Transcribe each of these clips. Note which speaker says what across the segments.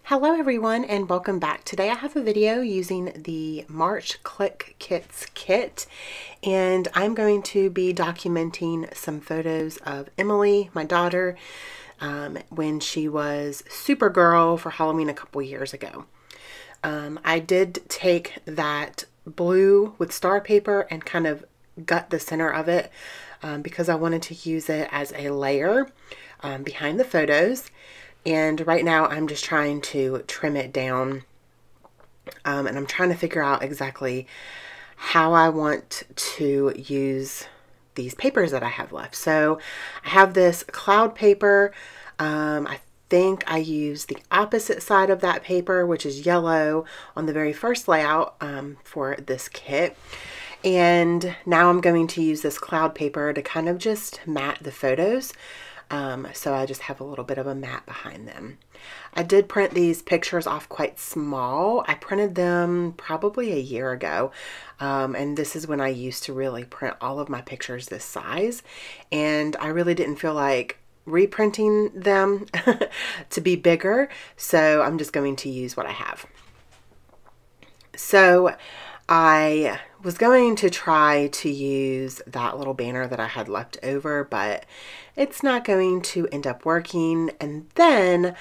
Speaker 1: Hello everyone and welcome back. Today I have a video using the March Clique Kits kit, and I'm going to be documenting some photos of Emily, my daughter, when she was Supergirl for Halloween a couple years ago. I did take that blue with star paper and kind of gut the center of it because I wanted to use it as a layer behind the photos. And right now I'm just trying to trim it down, and I'm trying to figure out exactly how I want to use these papers that I have left. So I have this cloud paper. I think I used the opposite side of that paper, which is yellow, on the very first layout for this kit. And now I'm going to use this cloud paper to kind of just mat the photos. So I just have a little bit of a mat behind them. I did print these pictures off quite small. I printed them probably a year ago. And this is when I used to really print all of my pictures this size. And I really didn't feel like reprinting them to be bigger. So I'm just going to use what I have. So I was going to try to use that little banner that I had left over, but it's not going to end up working. And then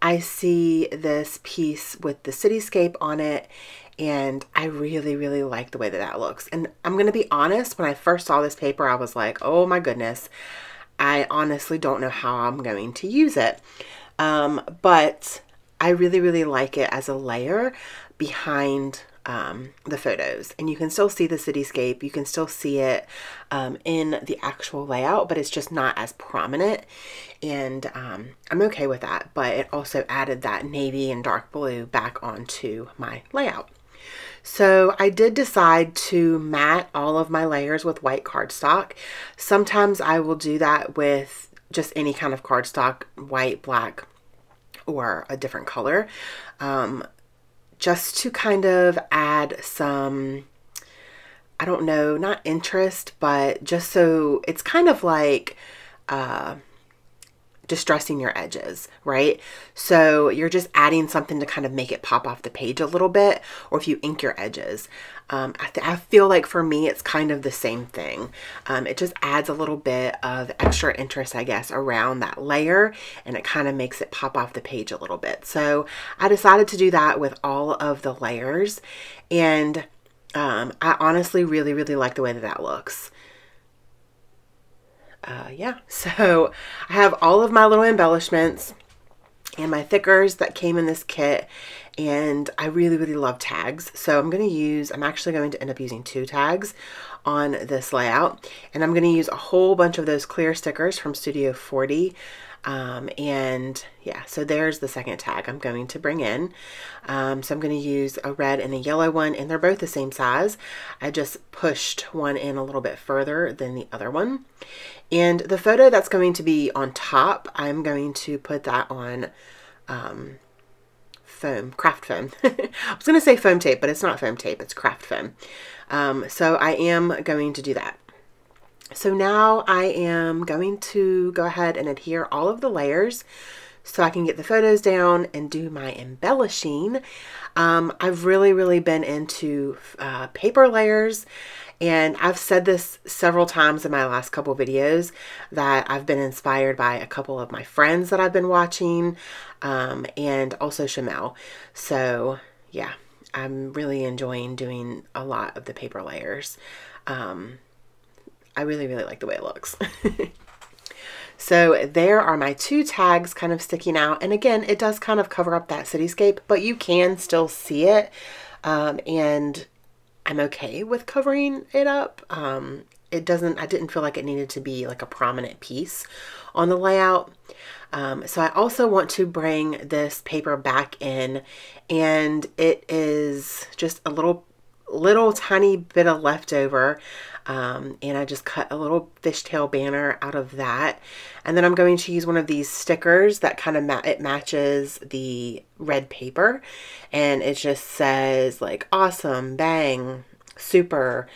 Speaker 1: I see this piece with the cityscape on it, and I really, really like the way that that looks. And I'm going to be honest, when I first saw this paper, I was like, oh my goodness, I honestly don't know how I'm going to use it. But I really, really like it as a layer behind the photos, and you can still see the cityscape. You can still see it in the actual layout, but it's just not as prominent, and I'm okay with that. But it also added that navy and dark blue back onto my layout. So I did decide to mat all of my layers with white cardstock. Sometimes I will do that with just any kind of cardstock, white, black, or a different color. Just to kind of add some, I don't know, not interest, but just so it's kind of like distressing your edges, right? So you're just adding something to kind of make it pop off the page a little bit, or if you ink your edges. I feel like for me, it's kind of the same thing. It just adds a little bit of extra interest, I guess, around that layer, and it kind of makes it pop off the page a little bit. So I decided to do that with all of the layers, and I honestly really, really like the way that that looks. Yeah, so I have all of my little embellishments and my thickers that came in this kit, and I really, really love tags. So I'm actually going to end up using 2 tags on this layout, and I'm going to use a whole bunch of those clear stickers from Studio 40. And yeah, so there's the second tag I'm going to bring in. So I'm going to use a red and a yellow one, and they're both the same size. I just pushed one in a little bit further than the other one. And the photo that's going to be on top, I'm going to put that on craft foam. I was going to say foam tape, but it's not foam tape, it's craft foam. So I am going to do that. So now I am going to go ahead and adhere all of the layers so I can get the photos down and do my embellishing. I've really, really been into paper layers, and I've said this several times in my last couple videos that I've been inspired by a couple of my friends that I've been watching, and also Shamel. So yeah, I'm really enjoying doing a lot of the paper layers. I really, really like the way it looks. So there are my 2 tags kind of sticking out. And again, it does kind of cover up that cityscape, but you can still see it. And I'm okay with covering it up. I didn't feel like it needed to be like a prominent piece on the layout. So I also want to bring this paper back in, and it is just a little tiny bit of leftover, and I just cut a little fishtail banner out of that, and then I'm going to use one of these stickers that kind of it matches the red paper, and it just says like awesome, bang, super,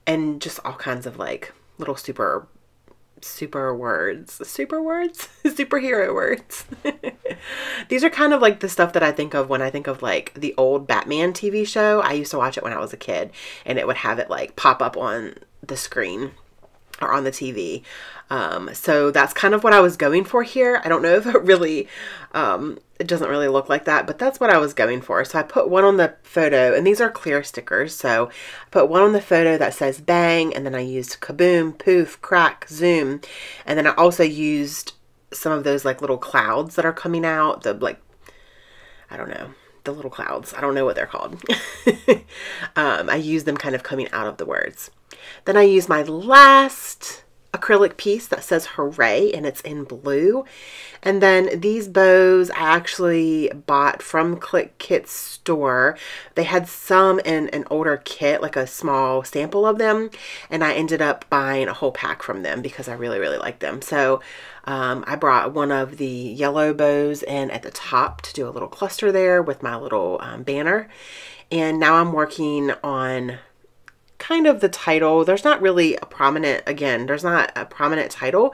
Speaker 1: and just all kinds of like little super super words, superhero words. These are kind of like the stuff that I think of when I think of like the old Batman TV show. I used to watch it when I was a kid, and it would have it like pop up on the screen or on the TV. So that's kind of what I was going for here. I don't know if it really, it doesn't really look like that, but that's what I was going for. So I put one on the photo, and these are clear stickers. So I put one on the photo that says bang, and then I used kaboom, poof, crack, zoom. And then I also used some of those like little clouds that are coming out, the like, I don't know, the little clouds. I don't know what they're called. I used them kind of coming out of the words. Then I used my last acrylic piece that says hooray, and it's in blue. And then these bows I actually bought from Clique Kit's store. They had some in an older kit, like a small sample of them, and I ended up buying a whole pack from them because I really, really like them. So I brought one of the yellow bows in at the top to do a little cluster there with my little banner. And now I'm working on kind of the title. There's not really a prominent, again, there's not a prominent title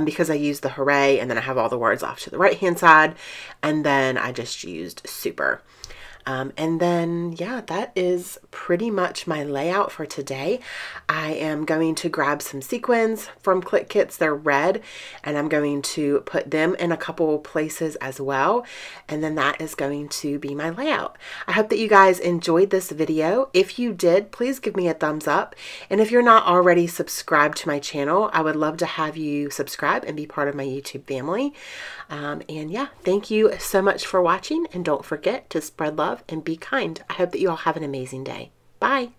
Speaker 1: because I used the hooray, and then I have all the words off to the right hand side, and then I just used super. And then, yeah, that is pretty much my layout for today. I am going to grab some sequins from Clique Kits. They're red, and I'm going to put them in a couple places as well. And then that is going to be my layout. I hope that you guys enjoyed this video. If you did, please give me a thumbs up. And if you're not already subscribed to my channel, I would love to have you subscribe and be part of my YouTube family. And yeah, thank you so much for watching, and don't forget to spread love and be kind. I hope that you all have an amazing day. Bye.